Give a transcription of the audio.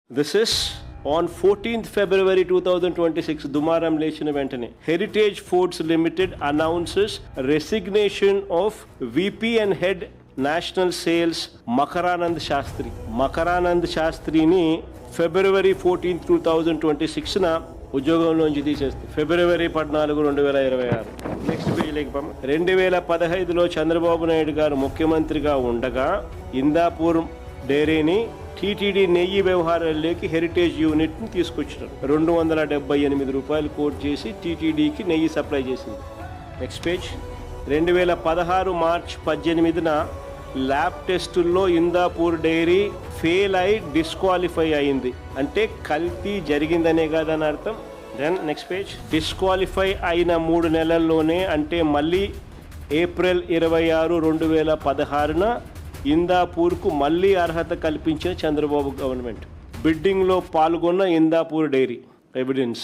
This is on 14th February 2026, Dumaram లేచిన వెంటనే Heritage Foods Limited announces resignation of VP and Head National Sales Makaranand Shastri. Makaranand Shastriని February 14th 2026 ఉద్యోగంలోంచి తీసేస్తుంది. ఫిబ్రవరి 14, 2026. Next పేజీలోకి పంప. 2015లో చంద్రబాబు నాయుడు గారు ముఖ్యమంత్రిగా ఉండగా ఇందాపూర్ డైరీని టీటీడీ నెయ్యి వ్యవహారాల్లోకి హెరిటేజ్ యూనిట్ని తీసుకొచ్చినారు. 278 రూపాయలు కోట్ చేసి టీటీడీకి నెయ్యి సప్లై చేసింది. Next page. 2016 మార్చ్ 18న ల్యాబ్ టెస్టుల్లో ఇందాపూర్ డైరీ ఫెయిల్ అయి డిస్క్వాలిఫై అయింది. అంటే కల్తీ జరిగిందనే కాదని అర్థం. Then next page. డిస్క్వాలిఫై అయిన 3 నెలల్లోనే, అంటే మళ్ళీ ఏప్రిల్ 26, 2016న ఇందాపూర్కు మళ్ళీ అర్హత కల్పించిన చంద్రబాబు గవర్నమెంట్. బిడ్డింగ్లో పాల్గొన్న ఇందాపూర్ డైరీ ఎవిడెన్స్.